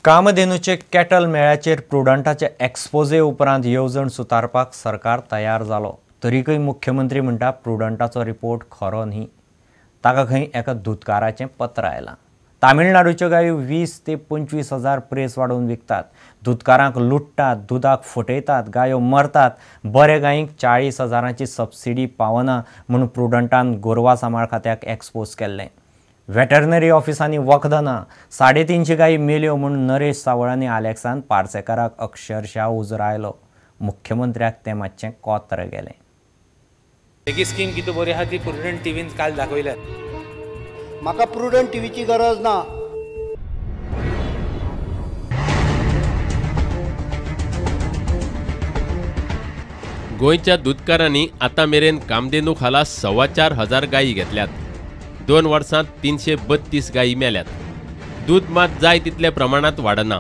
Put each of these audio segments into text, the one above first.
कामधेनूचे cattle मेळ्याचेर प्रुडंटाचे exposé उपरांत येवजण सुतारपाक सरकार तयार जालो. तरीकय मुख्यमंत्री म्हणटा प्रुडंटाचो रिपोर्ट खरो न्ही. ताका खंय एका दुधकाराचें पत्र आयलां. तामिळनाडूच्यो गायो 20 ते 25 हजार प्रेस वाडोवन विकतात. दुधकारांक लुटतात, दुधाक फटयतात, गायो मरतात. बरे गायींक 40 हजारांची सबसिडी पावना म्हूण प्रुडंटान गोरवा सांबाळ खात्याक एक्सपोज केल्लें. वेटरनरी ऑफिसांनी वखदां ना. 350 गायी मेल्यो म्हूण नरेश सावळांनी आलेक्सान पार्सेकाराक अक्षरशः उजरायलो. मुख्यमंत्र्याक तें मातशें कोत्र गेलें. एक स्कीम किती बरी आहा ती प्रुडंट टीव्हीन काल दाखयल्या. म्हाका प्रुडंट टीव्हीची गरज ना. गोंयच्या दुधकारांनी आतां मेरेन कामधेनू खाला 4,25,000 गायी घेतल्यात. 2 वर्सांत 332 गायी मेल्यात. दूध मात जाय तितले प्रमाणात वाडना.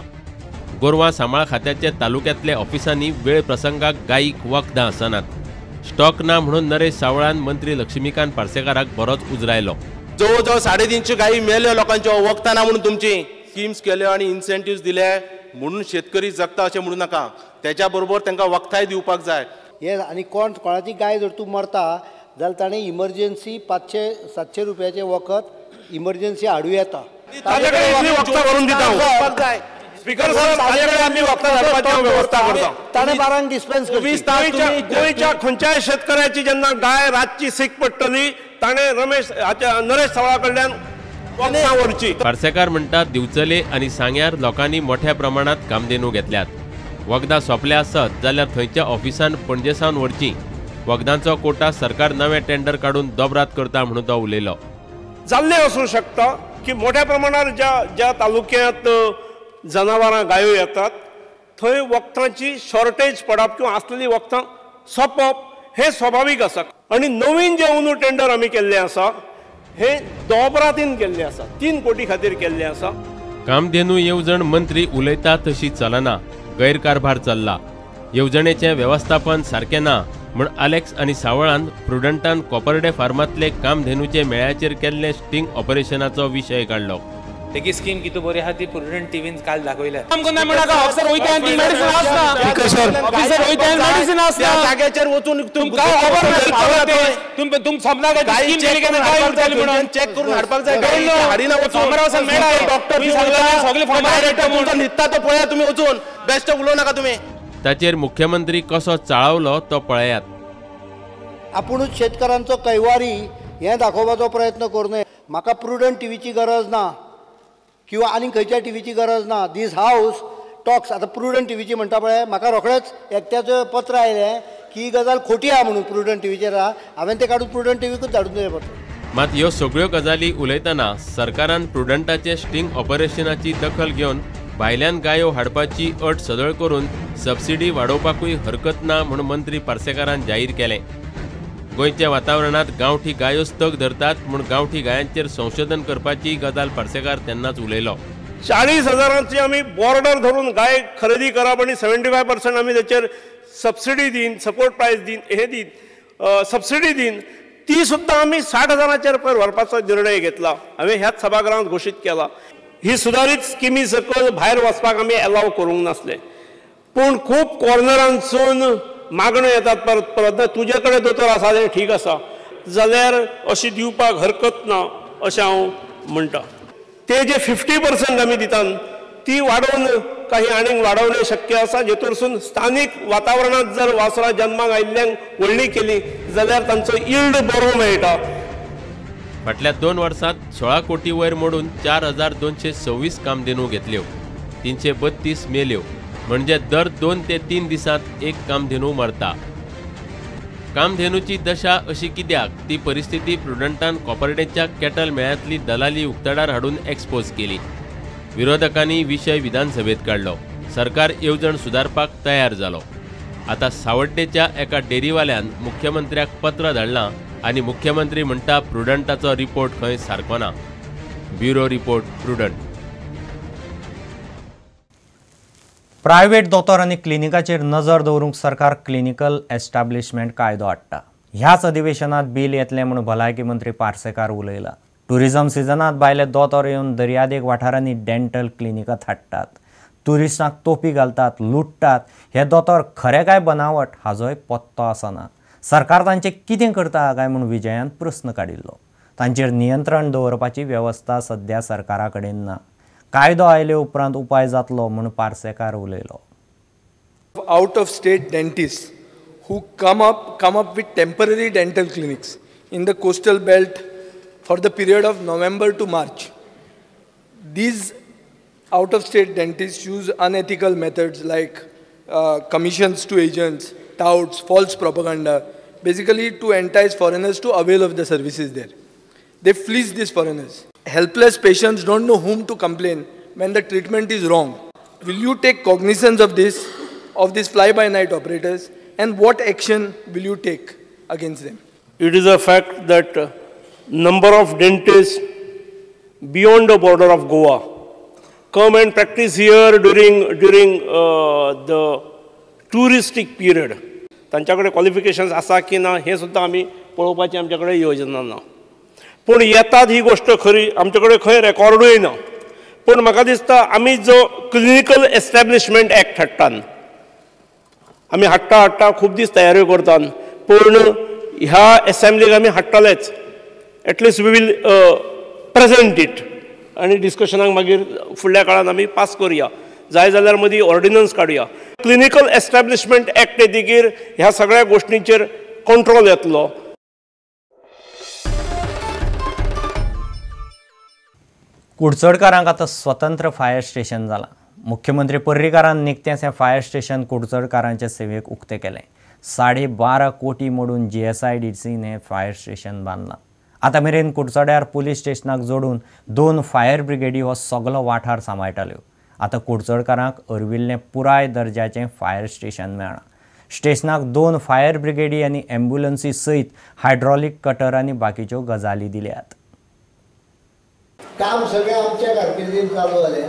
गोरवां सांबाळ खात्याचे तालुक्यांतल्या ऑफिसांनी वेळ प्रसंगाक गायीक वखदां आसनात. स्टॉक ना म्हणून नरेश सावळान मंत्री लक्ष्मीकांत पार्सेकाराक बरोच उजरायलो. जवळ जवळ 350 गायी मेल्यो लोकांच्यो वखदां ना म्हणून तुमची स्किम्स केल्यो आनी इन्सेंटिव्स दिले म्हणून शेतकरी जगता अशें म्हणू नाका. त्याच्या बरोबर तांकां वखदांय दिवपाक जाय. हे आनी कोणाची गाय जर तूं मरता जाल्यार ताणें इमर्जन्सी 500-700 रुपयाचें वखद इमर्जन्सी हाडूं येता. ताणें बारांक डिस्पेन्स गोंयच्या खंयच्याय शेतकऱ्याची जेन्ना गाय रातची सीक पडटली ताणें नरेश सावळा कडल्यान वखदां व्हरची. पार्सेकार म्हणटात दिवचले आनी सांग्यार लोकांनी मोठ्या प्रमाणात कामधेनू घेतल्यात. वखदां सोंपले आसत जाल्यार थंयच्या ऑफिसान पणजे सावन व्हरची. वखदांचो कोटा सरकार नवें टेंडर काडून दोबरात करता म्हणून तो उलयलो. जाल्लें आसूं शकता की मोठ्या प्रमाणात ज्या तालुक्यांत जनावरां गायो येतात थंय वखदांची शॉर्टेज पडप किंवा आसलेली वखदां सोंपप हें स्वाभावीक आसा. आनी नवीन जें अंदू टेंडर आमी केल्लें आसा हें दोबरातीन केल्लें आसा. 3 कोटी खातीर केल्लें आसा. कामधेनू येवजण मंत्री उलयता तशी चलना. गैरकारभार चल्ला. येवजणेचें वेवस्थापन सारकें ना म्हूण आलेक्स आनी सावळान प्रुडंटान कोपर्डे फार्मांतले कामधेनूचे मेळ्याचेर केल्ले स्टिंग ऑपरेशनाचो विशय काडलो. एक स्कीम किती बरी आहा ती प्रुडंट टीव्हीन काल दाखयल्या. जाग्याचेर वचून चेक करून हाडपाक जाय. न्हिदता तो पळया तुमी वचून. बेस्ट उलोव नाका तुमी. ताचेर मुख्यमंत्री कसो चाळवलो तो पळयात. आपुणूच शेतकारांचो कैवारी हें दाखोवपाचो प्रयत्न करूं. म्हाका प्रुडंट टीव्हीची गरज ना किंवा आनी खंयच्या टीव्हीची गरज ना. दीस हावस टॉक्स आतां प्रुडंट टीव्हीची म्हणटा पळय म्हाका रोखडेंच एकट्याचें पत्र आयलें की ही गजाल खोटी आहा म्हणून प्रुडंट टीव्हीचेर आहा. हांवें तें काडून प्रुडंट टीव्हीकूच धाडून दिलें पत्र. मात ह्यो सगळ्यो गजाली उलयतना सरकारान प्रुडंटाचे स्टिंग ऑपरेशनाची दखल घेवन भायल्यान गायो हाडपाची अट सदळ करून सबसिडी वाडोवपाकूय हरकत ना म्हणून मंत्री पार्सेकारान जाहीर केलें. गोंयच्या वातावरणात गांवठी गायोच तग धरतात म्हूण गांवठी गायांचेर संशोधन करपाची गजाल पार्सेकार तेन्नाच उलयलो. 40 हजारांची आमी बॉर्डर धरून गाय खरेदी करप आनी 75% आमी तेचेर सबसिडी दिन, सपोर्ट प्रायस दिन, हे दिन, सबसिडी दिन, ती सुद्दां आमी 60 हजारांचेर व्हरपाचो निर्णय घेतला. हांवें ह्याच सभागृहांत घोशीत केला. ही सुदारीत स्किमी सकयल भायर वचपाक आमी अलाव करूंक नासले. पूण खूब कॉर्नरांसून मागण्यो येतात परत परत. तुजे कडेन दोतोर आसा तें ठीक आसा जाल्यार अशी दिवपाक हरकत ना अशें हांव म्हणटा. ते जे 50% आमी दितात ती वाडोवन काही आनीक वाडोवणें शक्य आसा. जेतूरसून स्थानीक वातावरणांत जर वासरां जन्माक आयिल्ल्यांक व्हडली केली जाल्यार तांचो यील्ड बरो मेळटा. फाटल्या 2 वर्सांत 16 कोटी वयर मोडून 4,226 कामधेनू घेतल्यो. 332 मेल्यो. म्हणजे दर 2 ते 3 दिसांत एक कामधेनू मरता. कामधेनूची दशा अशी कित्याक ती परिस्थिती प्रुडंटान कोपर्डेच्या कॅटल मेळ्यांतली दलाली उक्तडार हाडून एक्सपोज केली. विरोधकांनी विशय विधानसभेत काडलो. सरकार येवजण सुदारपाक तयार जालो. आतां सावड्डेच्या एका डेरीवाल्यान मुख्यमंत्र्याक पत्र धाडलां आनी मुख्यमंत्री म्हणटा प्रुडंटाचो रिपोर्ट खंय सारको ना. Bureau report prudent. प्रायव्हेट दोतोर आनी क्लिनिकाचेर नजर दवरूंक सरकार क्लिनिकल एस्टॅब्लिशमेंट कायदो हाडटा. ह्याच अधिवेशनात बील येतलें म्हूण भलायकी मंत्री पार्सेकार उलयला. टुरिझम सिजनात भायले दोतोर येवन दर्यादेग वाठारांनी डेंटल क्लिनिकां हाडटात. ट्युरिस्टांक तोपी घालतात, लुटतात, हे दोतोर खरे काय बनावट हाजोय पत्तो आसना. सरकार तांचें कितें करता काय म्हूण विजयान प्रस्न काडिल्लो. तांचेर नियंत्रण दवरपाची वेवस्था सध्या सरकारा कडेन ना. कायदो आयले उपरांत उपाय जातलो म्हूण पार्सेकार उलयलो. Out of state dentists who come up with temporary dental clinics in the coastal belt for the period of November to March. These out of state dentists use unethical methods like commissions to agents, touts, false propaganda, basically to entice foreigners to avail of the services there. They fleece these foreigners. Helpless patients don't know whom to complain when the treatment is wrong. Will you take cognizance of these fly-by-night operators, and what action will you take against them? It is a fact that number of dentists beyond the border of Goa come and practice here during the touristic period. तांच्याकडे qualifications आसा की ना हे सुद्दां आमी पळोवपाची आमच्याकडे योजना ना. पूण येतात ही गोष्ट खरी, आमच्याकडे खंय रेकॉर्डूय ना. पूण म्हाका दिसता आमी जो क्लिनिकल एस्टॅब्लिशमेंट एक्ट हाडटात, आमी हाडटा खूब दीस तयारी करतात, पूण ह्या एसेंब्लीक आमी हाडटलेच. At least we will present it आनी डिस्कशनाक मागीर फुडल्या काळान आमी पास करुया. जाय जाल्यार मदीं ऑर्डिनन्स काडुया. क्लिनिकल एस्टॅब्लिशमेंट एक्ट येतकीर ह्या सगळ्या गोश्टींचेर कंट्रोल येतलो. कुडचडकारांक आतां स्वतंत्र फायर स्टेशन जालां. मुख्यमंत्री पर्रीकारान निकतेंच हें फायर स्टेशन कुडचडकारांचे सेवेक उक्तें केलें. 12.5 कोटी मोडून GSIDCन हें फायर स्टेशन बांदलां. आतां मेरेन कुडचड्यार पुलीस स्टेशनाक जोडून 2 फायर ब्रिगेडी हो सगळो वाठार सांबाळटाल्यो. आतां कुडचडकारांक अरविल्लें पुराय दर्ज्याचें फायर स्टेशन मेळ्ळां. स्टेशनाक 2 फायर ब्रिगेडी आनी एम्ब्युलन्सी सयत हायड्रॉलिक कटर आनी बाकीच्यो गजाली दिल्यात. काम सगळें आमच्या कारकिर्दीन चालू जालें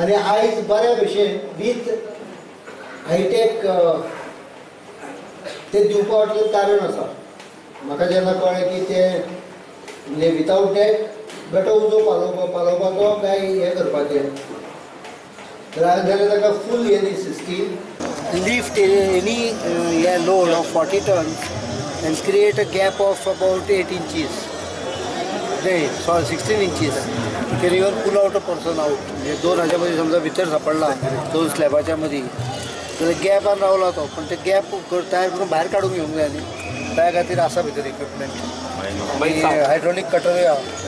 आनी आयज बऱ्या भशेन वीथ हायटेक ते दिवपाचें कारण आसा. म्हाका जेन्ना कळ्ळें की ते म्हणजे विथावट डेट बेटो उजो पालोवपाचो काय हें करपाचें, तर हांवें जाल्यार ताका फूल हें scheme lift any hey load of 40 tons and create a gap of about 8 inches. 16 inches. You can even pull out a person out. म्हणजे 2 हाच्या मदीं समजा भितर सापडला 2 स्लॅबाच्या मदीं जाल्यार गॅपान रावला तो, पण ते गॅप तयार करून भायर काडूंक घेवंक जाय न्ही. त्या खातीर आसा भितर इक्विपमेंट. हायड्रॉलिक कटरूय आहा.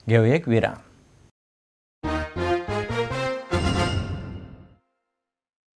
घेऊ एक विराम.